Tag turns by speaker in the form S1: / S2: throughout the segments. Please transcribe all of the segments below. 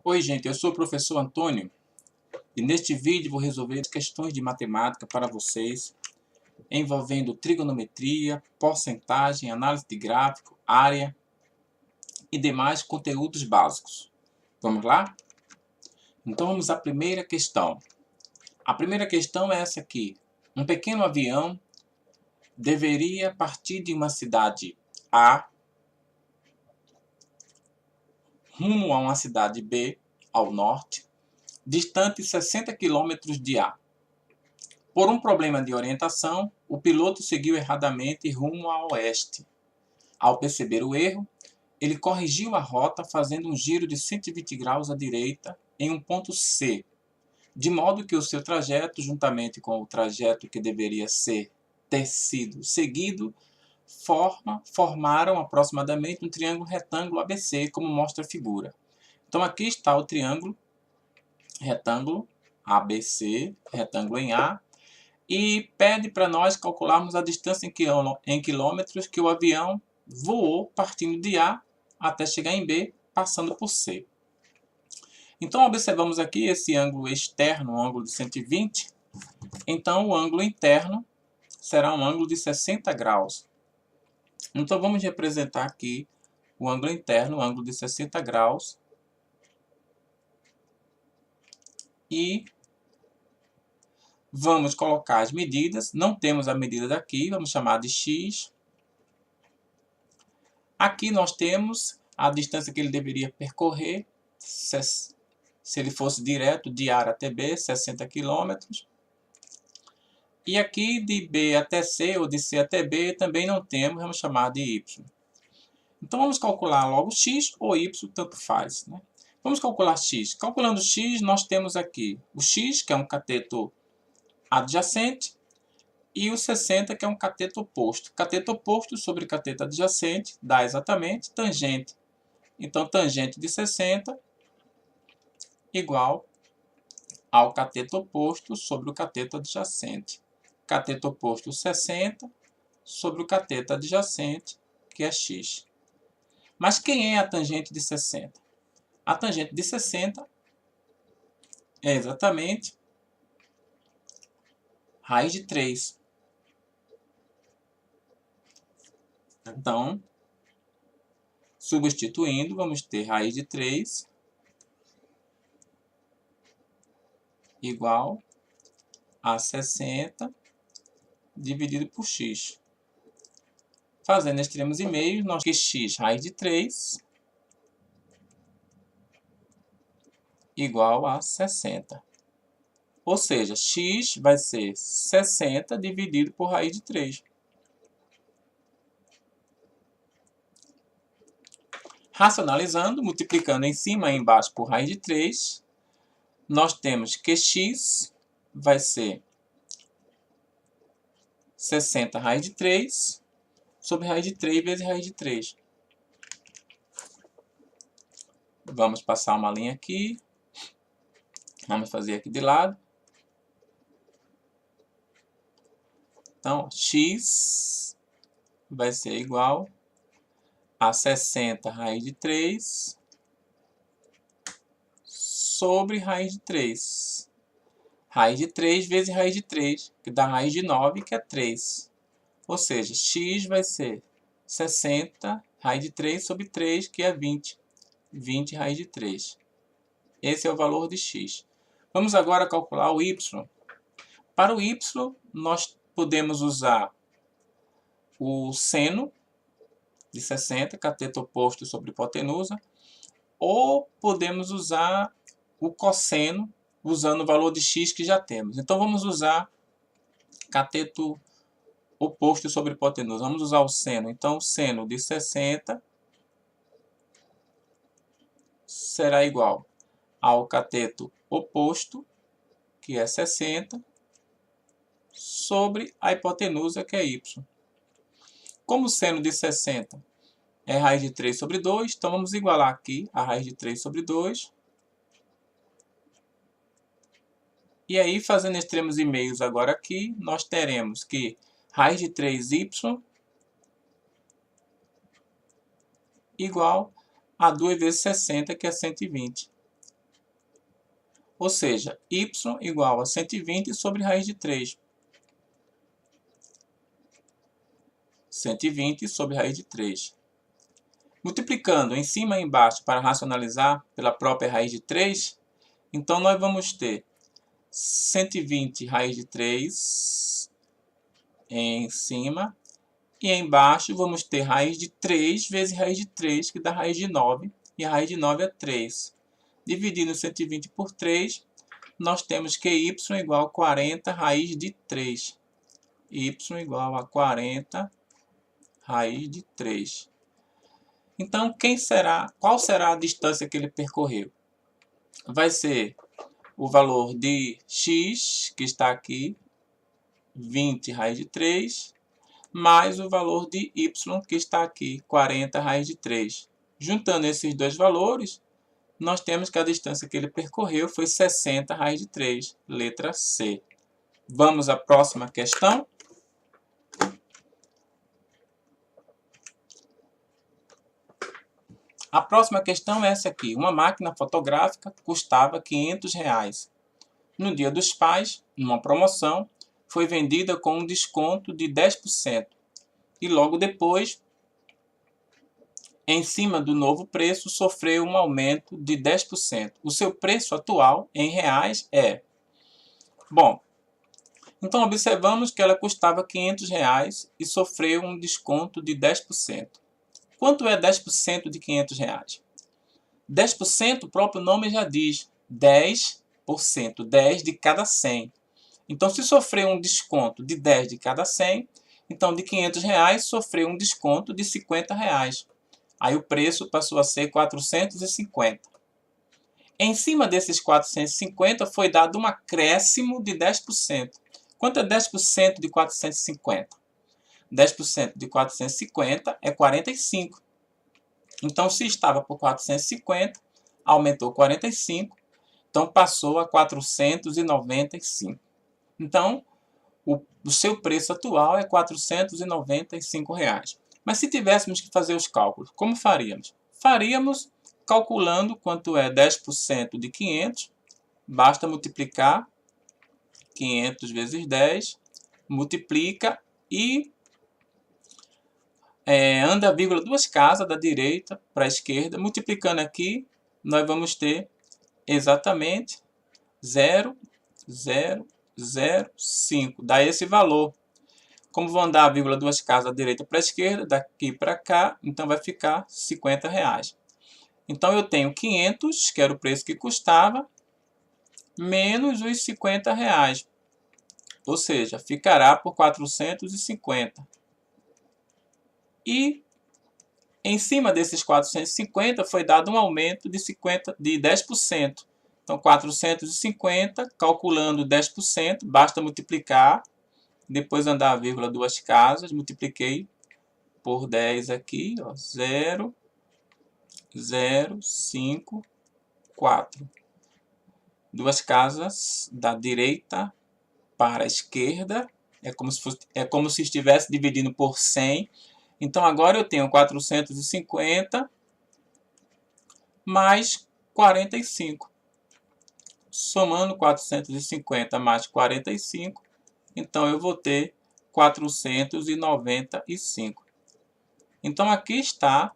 S1: Oi gente, eu sou o professor Antônio e neste vídeo vou resolver questões de matemática para vocês envolvendo trigonometria, porcentagem, análise de gráfico, área e demais conteúdos básicos. Vamos lá? Então vamos à primeira questão. A primeira questão é essa aqui. Um pequeno avião deveria partir de uma cidade A rumo a uma cidade B ao norte, distante 60 km de A. Por um problema de orientação, o piloto seguiu erradamente rumo a oeste. Ao perceber o erro, ele corrigiu a rota fazendo um giro de 120 graus à direita em um ponto C, de modo que o seu trajeto, juntamente com o trajeto que deveria ter sido seguido, formaram aproximadamente um triângulo retângulo ABC, como mostra a figura. Então aqui está o triângulo retângulo ABC, retângulo em A, e pede para nós calcularmos a distância em quilômetros que o avião voou partindo de A até chegar em B, passando por C. Então observamos aqui esse ângulo externo, um ângulo de 120. Então o ângulo interno será um ângulo de 60 graus. Então vamos representar aqui o ângulo interno, um ângulo de 60 graus. E vamos colocar as medidas. Não temos a medida daqui, vamos chamar de x. Aqui nós temos a distância que ele deveria percorrer, se ele fosse direto de A até B, 60 km. E aqui de B até C, ou de C até B, também não temos, vamos chamar de y. Então vamos calcular logo x ou y, tanto faz, né? Vamos calcular x. Calculando x, nós temos aqui o x, que é um cateto adjacente, e o 60, que é um cateto oposto. Cateto oposto sobre cateto adjacente dá exatamente tangente. Então, tangente de 60 igual ao cateto oposto sobre o cateto adjacente. Cateto oposto 60 sobre o cateto adjacente, que é x. Mas quem é a tangente de 60? A tangente de 60 é exatamente raiz de 3. Então, substituindo, vamos ter raiz de 3 igual a 60 dividido por x. Fazendo extremos e meios, nós temos que x raiz de 3 igual a 60. Ou seja, x vai ser 60 dividido por raiz de 3. Racionalizando, multiplicando em cima e embaixo por raiz de 3, nós temos que x vai ser 60 raiz de 3 sobre raiz de 3 vezes raiz de 3. Vamos passar uma linha aqui. Vamos fazer aqui de lado. Então, x vai ser igual a 60 raiz de 3 sobre raiz de 3. Raiz de 3 vezes raiz de 3, que dá raiz de 9, que é 3. Ou seja, x vai ser 60 raiz de 3 sobre 3, que é 20. 20 raiz de 3. Esse é o valor de x. Vamos agora calcular o y. Para o y, nós podemos usar o seno de 60, cateto oposto sobre hipotenusa, ou podemos usar o cosseno, usando o valor de x que já temos. Então vamos usar cateto oposto sobre hipotenusa. Vamos usar o seno. Então o seno de 60 será igual ao cateto oposto, que é 60, sobre a hipotenusa, que é y. Como o seno de 60 é raiz de 3 sobre 2, então vamos igualar aqui a raiz de 3 sobre 2. E aí, fazendo extremos e meios agora aqui, nós teremos que raiz de 3y igual a 2 vezes 60, que é 120. ou seja, y igual a 120 sobre raiz de 3. 120 sobre raiz de 3. Multiplicando em cima e embaixo para racionalizar pela própria raiz de 3, então nós vamos ter 120 raiz de 3 em cima, e embaixo vamos ter raiz de 3 vezes raiz de 3, que dá raiz de 9, e a raiz de 9 é 3. Dividindo 120 por 3, nós temos que y igual a 40 raiz de 3. Y igual a 40 raiz de 3. Então, qual será a distância que ele percorreu? Vai ser o valor de x, que está aqui, 20 raiz de 3, mais o valor de y, que está aqui, 40 raiz de 3. Juntando esses dois valores, nós temos que a distância que ele percorreu foi 60 raiz de 3, letra C. Vamos à próxima questão. A próxima questão é essa aqui. Uma máquina fotográfica custava R$500. No Dia dos Pais, numa promoção, foi vendida com um desconto de 10%. E logo depois, em cima do novo preço, sofreu um aumento de 10%. O seu preço atual, em reais, é... Bom, então observamos que ela custava R$500 e sofreu um desconto de 10%. Quanto é 10% de R$500? 10%, o próprio nome já diz, 10%, 10 de cada 100. Então, se sofreu um desconto de 10 de cada 100, então de R$500 sofreu um desconto de R$50. Aí o preço passou a ser 450. Em cima desses 450 foi dado um acréscimo de 10%. Quanto é 10% de 450? 10% de 450 é 45. Então, se estava por 450, aumentou 45, então passou a 495. Então, o seu preço atual é R$495. Mas se tivéssemos que fazer os cálculos, como faríamos? Faríamos calculando quanto é 10% de 500, basta multiplicar 500 vezes 10, multiplica e anda a vírgula duas casas da direita para a esquerda. Multiplicando aqui, nós vamos ter exatamente 0,005. Dá esse valor. Como vou andar a vírgula duas casas da direita para a esquerda, daqui para cá, então vai ficar R$50. Então eu tenho 500, que era o preço que custava, menos os R$50. Ou seja, ficará por 450. E em cima desses 450 foi dado um aumento de 10%. Então 450, calculando 10%, basta multiplicar, depois andar a vírgula duas casas, multipliquei por 10 aqui, ó, 0,054. Duas casas da direita para a esquerda, é como se estivesse dividindo por 100. Então, agora eu tenho 450 mais 45. Somando 450 mais 45, então eu vou ter 495. Então, aqui está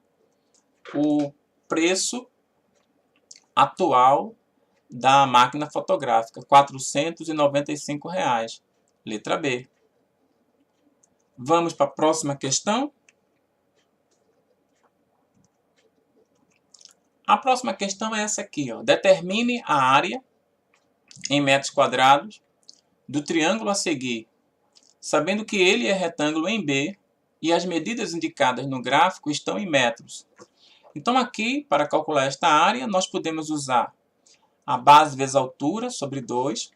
S1: o preço atual da máquina fotográfica, R$495. Letra B. Vamos para a próxima questão. A próxima questão é essa aqui, ó. Determine a área em metros quadrados do triângulo a seguir, sabendo que ele é retângulo em B e as medidas indicadas no gráfico estão em metros. Então aqui, para calcular esta área, nós podemos usar a base vezes a altura sobre 2.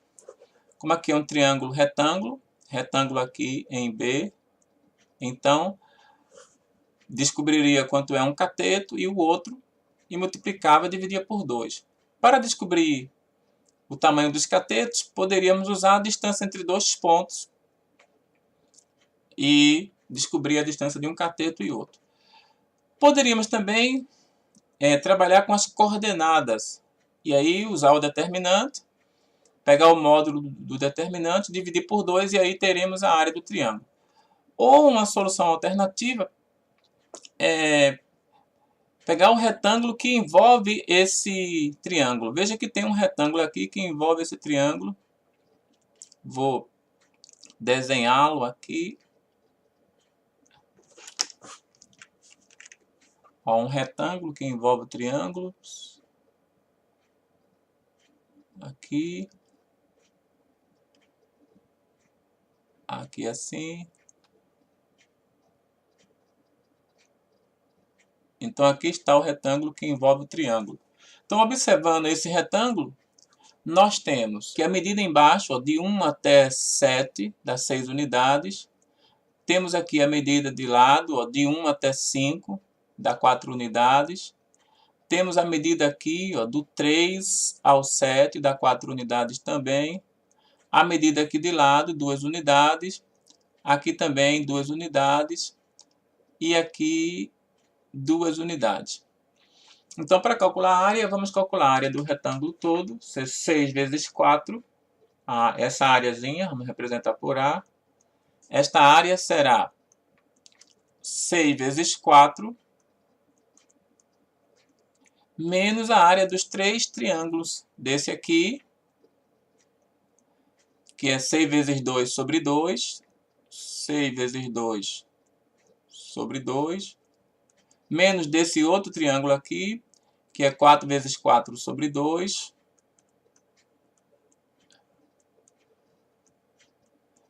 S1: Como aqui é um triângulo retângulo, retângulo aqui em B, então descobriria quanto é um cateto e o outro, e multiplicava e dividia por 2. Para descobrir o tamanho dos catetos, poderíamos usar a distância entre dois pontos e descobrir a distância de um cateto e outro. Poderíamos também trabalhar com as coordenadas, e aí usar o determinante, pegar o módulo do determinante, dividir por 2 e aí teremos a área do triângulo. Ou uma solução alternativa é pegar o retângulo que envolve esse triângulo. Veja que tem um retângulo aqui que envolve esse triângulo. Vou desenhá-lo aqui. Ó, um retângulo que envolve o triângulo. Aqui. Aqui assim. Então aqui está o retângulo que envolve o triângulo. Então, observando esse retângulo, nós temos que a medida embaixo, ó, de 1 até 7, das 6 unidades. Temos aqui a medida de lado, ó, de 1 até 5, dá 4 unidades. Temos a medida aqui, ó, do 3 ao 7, dá 4 unidades também. A medida aqui de lado, 2 unidades. Aqui também 2 unidades. E aqui 2 unidades. Então, para calcular a área, vamos calcular a área do retângulo todo, 6 vezes 4. Essa áreazinha, vamos representar por A. Esta área será 6 vezes 4, menos a área dos 3 triângulos desse aqui, que é 6 vezes 2 sobre 2. 6 vezes 2 sobre 2. Menos desse outro triângulo aqui, que é 4 vezes 4 sobre 2.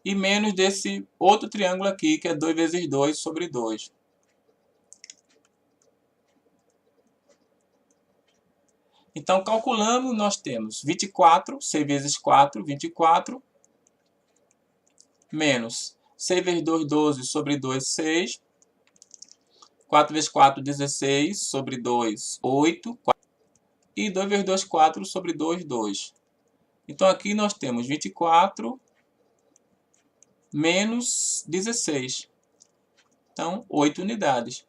S1: E menos desse outro triângulo aqui, que é 2 vezes 2 sobre 2. Então, calculando, nós temos 24, 6 vezes 4, 24. Menos 6 vezes 2, 12 sobre 2, 6. 4 vezes 4, 16 sobre 2, 8. E 2 vezes 2, 4 sobre 2, 2. Então, aqui nós temos 24 menos 16. Então, 8 unidades.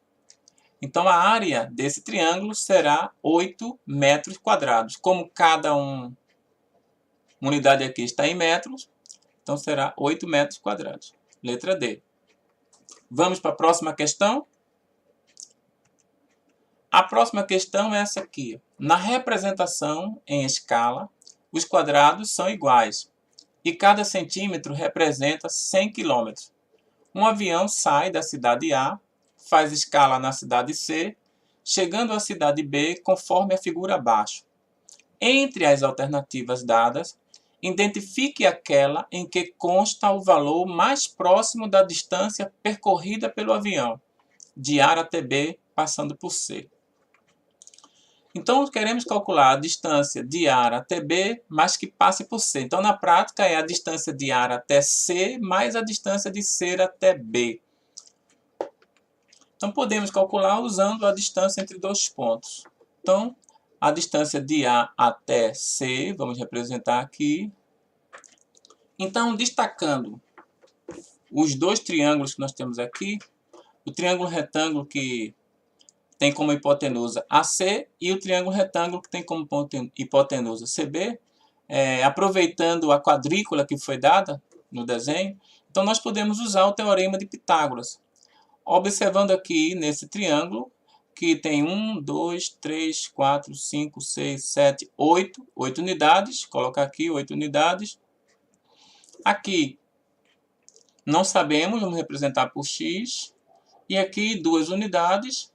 S1: Então, a área desse triângulo será 8 metros quadrados. Como cada uma unidade aqui está em metros, então será 8 metros quadrados. Letra D. Vamos para a próxima questão. A próxima questão é essa aqui. Na representação em escala, os quadrados são iguais e cada centímetro representa 100 km. Um avião sai da cidade A, faz escala na cidade C, chegando à cidade B conforme a figura abaixo. Entre as alternativas dadas, identifique aquela em que consta o valor mais próximo da distância percorrida pelo avião, de A até B, passando por C. Então, queremos calcular a distância de A até B, mas que passe por C. Então, na prática, é a distância de A até C, mais a distância de C até B. Então, podemos calcular usando a distância entre dois pontos. Então, a distância de A até C, vamos representar aqui. Então, destacando os dois triângulos que nós temos aqui, o triângulo retângulo que tem como hipotenusa AC e o triângulo retângulo que tem como hipotenusa CB, aproveitando a quadrícula que foi dada no desenho, então nós podemos usar o teorema de Pitágoras. Observando aqui nesse triângulo, que tem 1, 2, 3, 4, 5, 6, 7, 8 unidades, colocar aqui 8 unidades. Aqui, não sabemos, vamos representar por x, e aqui 2 unidades.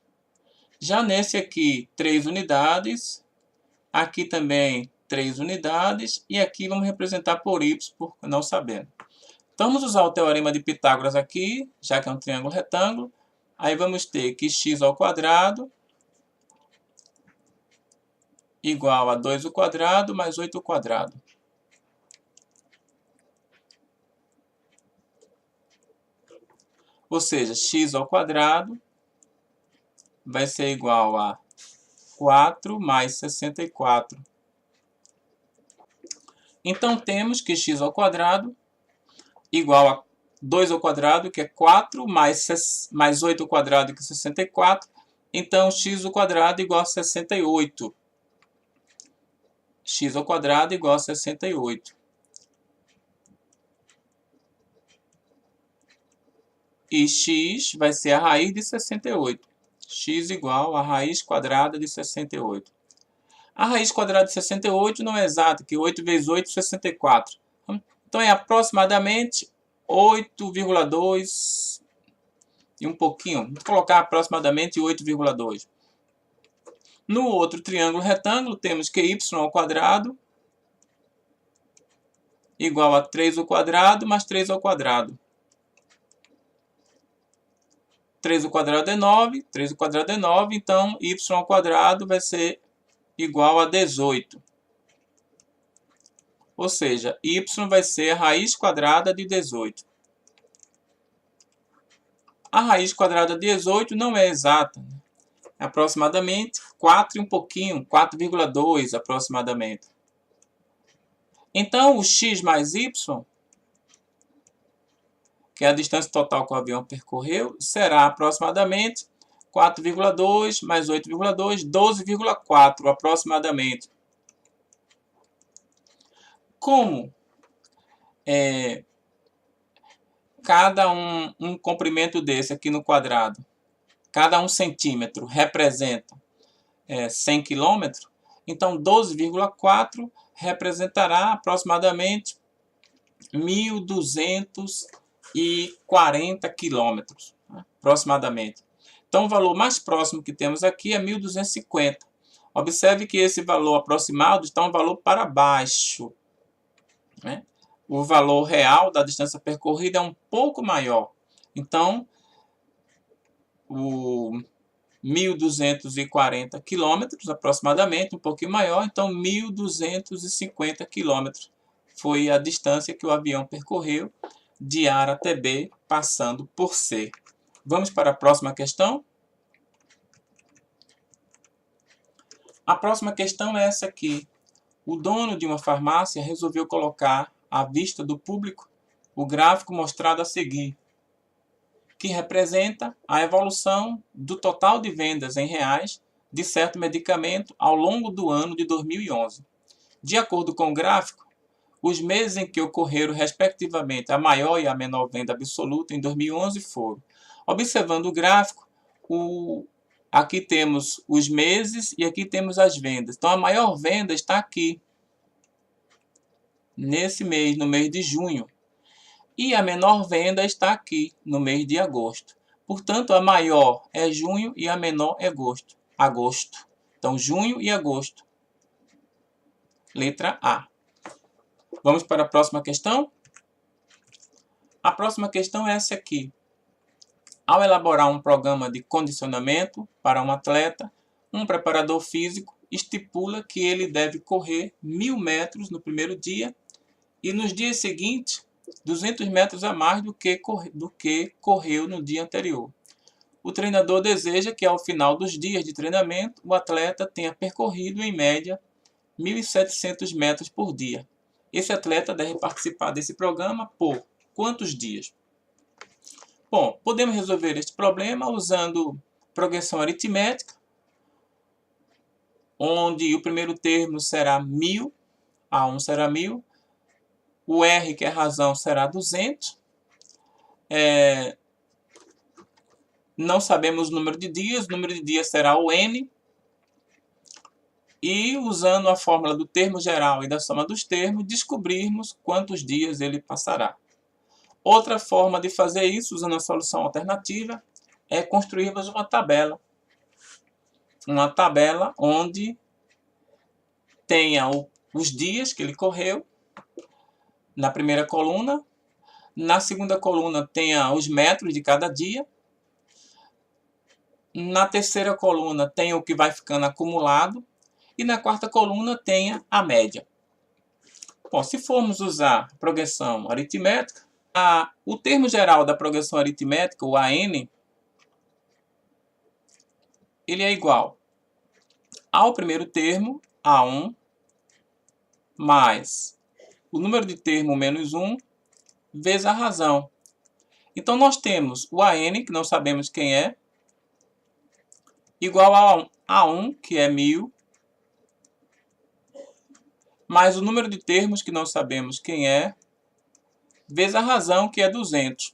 S1: Já nesse aqui, 3 unidades, aqui também 3 unidades, e aqui vamos representar por y, por não sabendo. Então, vamos usar o teorema de Pitágoras aqui, já que é um triângulo retângulo. Aí vamos ter que x ao quadrado igual a 2 ao quadrado mais 8 ao quadrado. Ou seja, x ao quadrado vai ser igual a 4 mais 64. Então, temos que x ao quadrado igual a 2 ao quadrado, que é 4, mais 8 ao quadrado, que é 64. Então, x ao quadrado igual a 68. X ao quadrado igual a 68. E x vai ser a raiz de 68. X igual a raiz quadrada de 68. A raiz quadrada de 68 não é exata, que 8 vezes 8 é 64. Então é aproximadamente 8,2 e um pouquinho. Vou colocar aproximadamente 8,2. No outro triângulo retângulo temos que y ao quadrado igual a 3 ao quadrado mais 3 ao quadrado. 3 ao quadrado é 9, 3 ao quadrado é 9, então y ao quadrado vai ser igual a 18. Ou seja, y vai ser a raiz quadrada de 18. A raiz quadrada de 18 não é exata. É aproximadamente 4 e um pouquinho, 4,2 aproximadamente. Então, o x mais y, que é a distância total que o avião percorreu, será aproximadamente 4,2 mais 8,2, 12,4 aproximadamente. Como cada um comprimento desse aqui no quadrado, cada 1 centímetro representa 100 km, então 12,4 representará aproximadamente 1.240 km, aproximadamente. Então o valor mais próximo que temos aqui é 1.250. Observe que esse valor aproximado está um valor para baixo, né? O valor real da distância percorrida é um pouco maior. Então, o 1.240 quilômetros, aproximadamente, um pouquinho maior. Então, 1.250 quilômetros foi a distância que o avião percorreu de A até B, passando por C. Vamos para a próxima questão? A próxima questão é essa aqui. O dono de uma farmácia resolveu colocar à vista do público o gráfico mostrado a seguir, que representa a evolução do total de vendas em reais de certo medicamento ao longo do ano de 2011. De acordo com o gráfico, os meses em que ocorreram respectivamente a maior e a menor venda absoluta em 2011 foram. Observando o gráfico, aqui temos os meses e aqui temos as vendas. Então a maior venda está aqui, nesse mês, no mês de junho. E a menor venda está aqui, no mês de agosto. Portanto, a maior é junho e a menor é agosto. Então, junho e agosto. Letra A. Vamos para a próxima questão? A próxima questão é essa aqui. Ao elaborar um programa de condicionamento para um atleta, um preparador físico estipula que ele deve correr 1.000 metros no primeiro dia e nos dias seguintes 200 metros a mais do que correu no dia anterior. O treinador deseja que ao final dos dias de treinamento o atleta tenha percorrido em média 1.700 metros por dia. Esse atleta deve participar desse programa por quantos dias? Bom, podemos resolver este problema usando progressão aritmética, onde o primeiro termo será 1.000, A1 será 1.000, o R, que é a razão, será 200. Não sabemos o número de dias será o N. E usando a fórmula do termo geral e da soma dos termos, descobrirmos quantos dias ele passará. Outra forma de fazer isso, usando a solução alternativa, é construirmos uma tabela. Uma tabela onde tenha os dias que ele correu, na primeira coluna. Na segunda coluna tenha os metros de cada dia. Na terceira coluna tenha o que vai ficando acumulado. E na quarta coluna tenha a média. Bom, se formos usar progressão aritmética, o termo geral da progressão aritmética, o AN, ele é igual ao primeiro termo, A1, mais o número de termo menos 1, vezes a razão. Então, nós temos o AN, que não sabemos quem é, igual a A1, que é 1.000, mais o número de termos, que não sabemos quem é, vezes a razão, que é 200.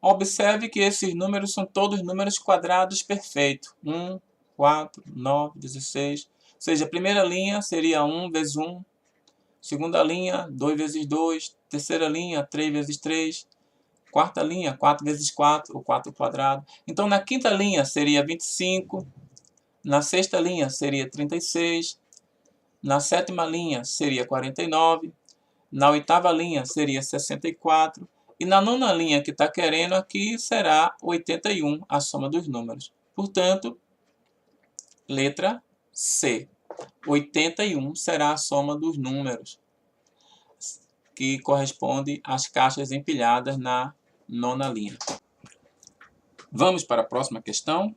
S1: Observe que esses números são todos números quadrados perfeitos. 1, 4, 9, 16. Ou seja, a primeira linha seria 1 vezes 1. Segunda linha, 2 vezes 2. Terceira linha, 3 vezes 3. Quarta linha, 4 vezes 4, ou 4 quadrado. Então, na quinta linha seria 25. Na sexta linha seria 36. Na sétima linha seria 49. Na oitava linha seria 64. E na nona linha que está querendo aqui será 81, a soma dos números. Portanto, letra C. 81 será a soma dos números, que corresponde às caixas empilhadas na nona linha. Vamos para a próxima questão.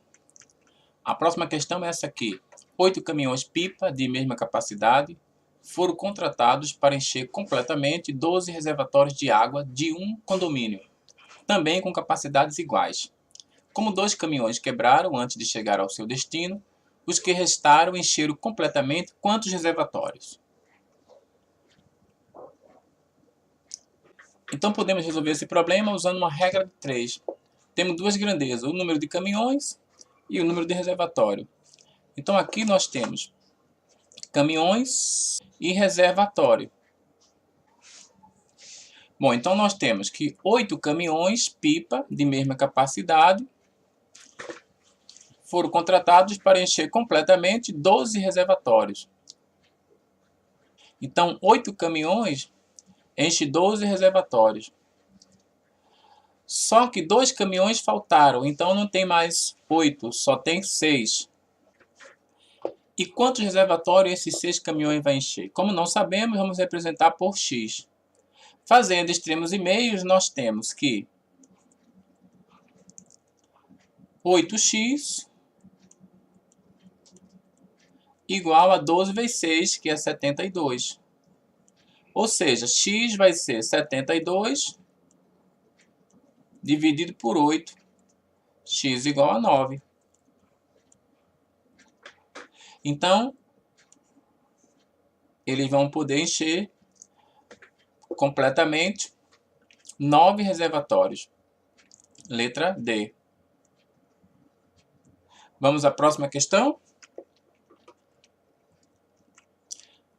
S1: A próxima questão é essa aqui. 8 caminhões-pipa de mesma capacidade foram contratados para encher completamente 12 reservatórios de água de um condomínio, também com capacidades iguais. Como 2 caminhões quebraram antes de chegar ao seu destino, os que restaram encheram completamente quantos reservatórios? Então podemos resolver esse problema usando uma regra de 3. Temos duas grandezas, o número de caminhões e o número de reservatório. Então aqui nós temos caminhões e reservatório. Bom, então nós temos que 8 caminhões pipa de mesma capacidade foram contratados para encher completamente 12 reservatórios. Então 8 caminhões enchem 12 reservatórios. Só que 2 caminhões faltaram, então não tem mais 8, só tem 6. E quantos reservatórios esses 6 caminhões vão encher? Como não sabemos, vamos representar por x. Fazendo extremos e meios, nós temos que 8x igual a 12 vezes 6, que é 72. Ou seja, x vai ser 72 dividido por 8, x igual a 9. Então, eles vão poder encher completamente 9 reservatórios. Letra D. Vamos à próxima questão?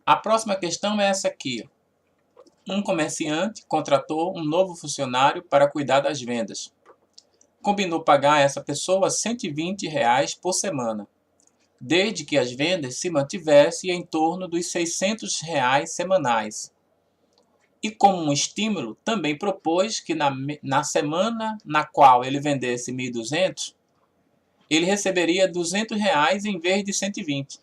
S1: A próxima questão é essa aqui. Um comerciante contratou um novo funcionário para cuidar das vendas. Combinou pagar a essa pessoa R$ 120 por semana, desde que as vendas se mantivessem em torno dos R$ 600 semanais. E como um estímulo, também propôs que na semana na qual ele vendesse 1.200, ele receberia R$ 200 em vez de 120.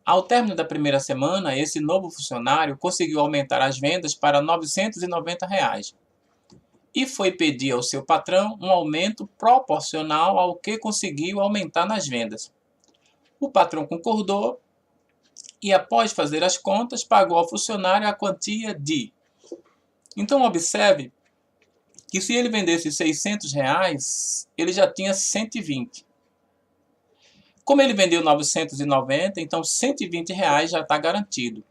S1: Ao término da primeira semana, esse novo funcionário conseguiu aumentar as vendas para R$ 990 e foi pedir ao seu patrão um aumento proporcional ao que conseguiu aumentar nas vendas. O patrão concordou e, após fazer as contas, pagou ao funcionário a quantia de... Então, observe que se ele vendesse R$ 600, ele já tinha 120. Como ele vendeu 990, então R$ 120 já está garantido.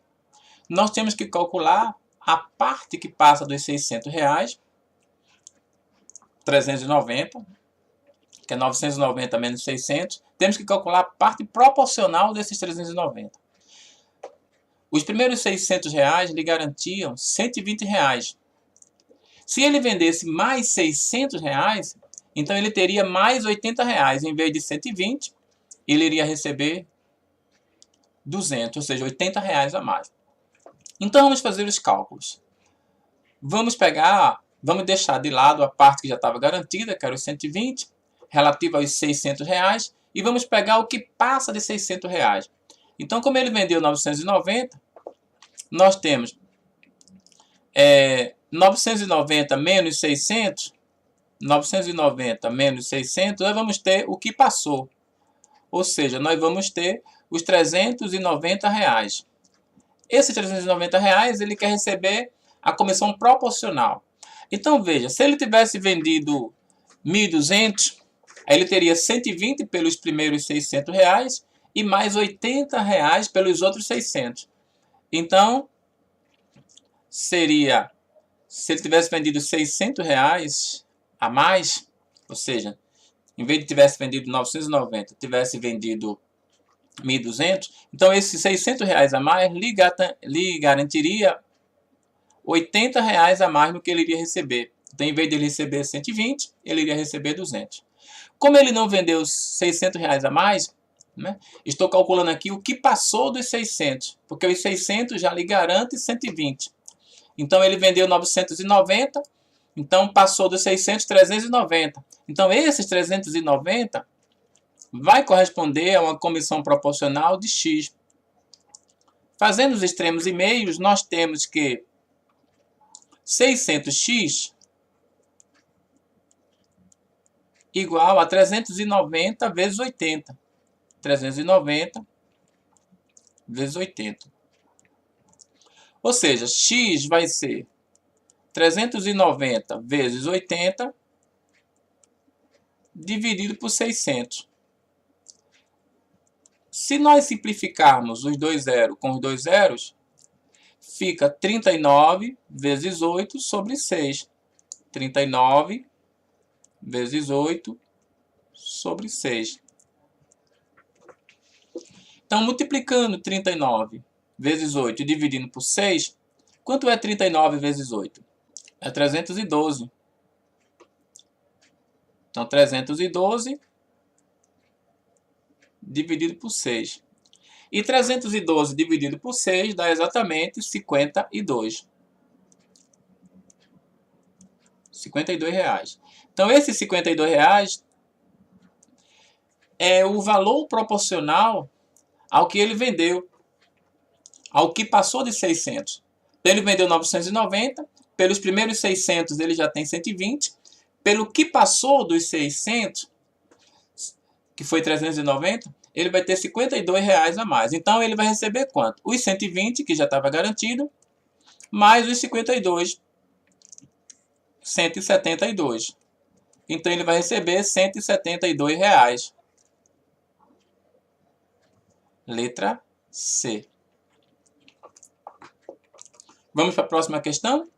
S1: Nós temos que calcular a parte que passa dos R$ 600, 390, que é 990 menos 600. Temos que calcular a parte proporcional desses 390. Os primeiros R$ 600 lhe garantiam R$ 120. Se ele vendesse mais R$ 600, então ele teria mais R$ 80. Em vez de 120, ele iria receber 200, ou seja, R$ 80 a mais. Então vamos fazer os cálculos. Vamos deixar de lado a parte que já estava garantida, que era os 120, relativa aos R$ 600, e vamos pegar o que passa de R$ 600. Então, como ele vendeu 990, nós temos 990 menos 600, 990 menos 600, nós vamos ter o que passou. Ou seja, nós vamos ter os R$ 390. Esses R$ 390 ele quer receber a comissão proporcional. Então veja, se ele tivesse vendido 1.200, aí ele teria 120 pelos primeiros R$ 600 e mais R$ 80 pelos outros 600. Então, seria, se ele tivesse vendido R$ 600, a mais, ou seja, em vez de tivesse vendido 990, tivesse vendido 1.200, então esses 600 reais a mais lhe garantiria 80 reais a mais no que ele iria receber. Então, em vez de ele receber 120, ele iria receber 200. Como ele não vendeu 600 reais a mais, né, estou calculando aqui o que passou dos 600, porque os 600 já lhe garante 120. Então, ele vendeu 990, então passou dos 600, 390. Então, esses 390 vai corresponder a uma comissão proporcional de X. Fazendo os extremos e meios, nós temos que 600x igual a 390 vezes 80. 390 vezes 80. Ou seja, x vai ser 390 vezes 80 dividido por 600. Se nós simplificarmos os dois zeros com os dois zeros, fica 39 vezes 8 sobre 6. 39 vezes 8 sobre 6. Então, multiplicando 39 vezes 8 e dividindo por 6, quanto é 39 vezes 8? É 312. Então, 312 dividido por 6. E 312 dividido por 6 dá exatamente 52. 52 reais. Então, esses 52 reais é o valor proporcional ao que ele vendeu, ao que passou de 600. Então, ele vendeu 990, pelos primeiros 600 ele já tem 120, pelo que passou dos 600, que foi 390, ele vai ter 52 reais a mais. Então, ele vai receber quanto? Os 120, que já estava garantido, mais os 52, 172. Então, ele vai receber 172 reais. Letra C. Vamos para a próxima questão?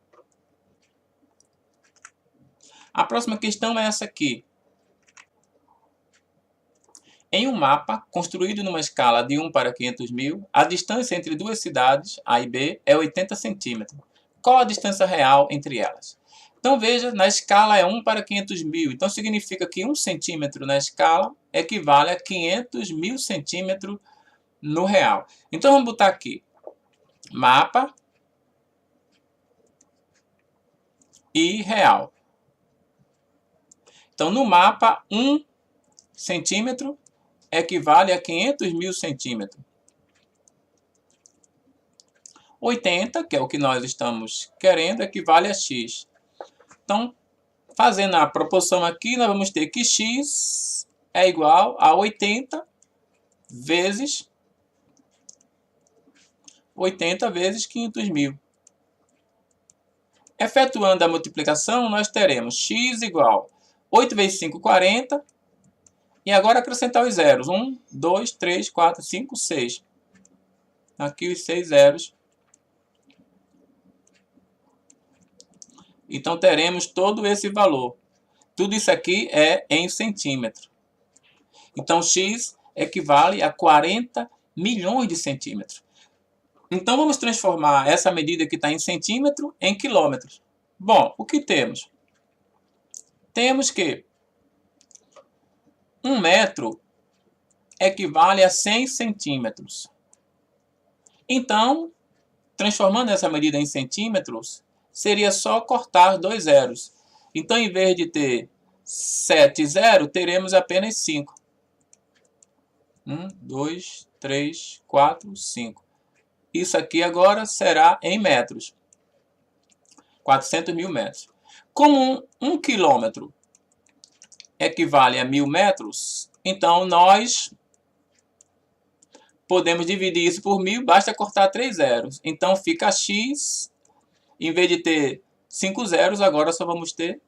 S1: A próxima questão é essa aqui. Em um mapa construído numa escala de 1 para 500 mil, a distância entre duas cidades, A e B, é 80 centímetros. Qual a distância real entre elas? Então veja, na escala é 1 para 500 mil. Então significa que 1 centímetro na escala equivale a 500 mil centímetros no real. Então vamos botar aqui. Mapa e real. Então no mapa, 1 centímetro equivale a 500 mil centímetros. 80, que é o que nós estamos querendo, equivale a x. Então, fazendo a proporção aqui, nós vamos ter que x é igual a 80 vezes 500 mil. Efetuando a multiplicação, nós teremos x igual a 8 vezes 5, 40. E agora acrescentar os zeros. 1, 2, 3, 4, 5, 6. Aqui os 6 zeros. Então teremos todo esse valor. Tudo isso aqui é em centímetro. Então x equivale a 40 milhões de centímetros. Então vamos transformar essa medida que está em centímetro em quilômetros. Bom, o que temos? Temos que 1 metro equivale a 100 centímetros. Então, transformando essa medida em centímetros, seria só cortar 2 zeros. Então, em vez de ter 7 zeros, teremos apenas 5. 1, 2, 3, 4, 5. Isso aqui agora será em metros. 400 mil metros. Como 1 quilômetro equivale a 1000 metros, então nós podemos dividir isso por 1000, basta cortar 3 zeros. Então fica x, em vez de ter 5 zeros, agora só vamos ter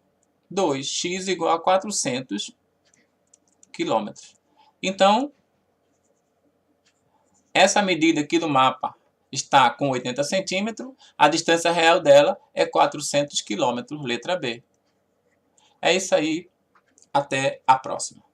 S1: 2. X igual a 400 quilômetros. Então, essa medida aqui do mapa está com 80 centímetros, a distância real dela é 400 quilômetros, letra B. É isso aí, até a próxima.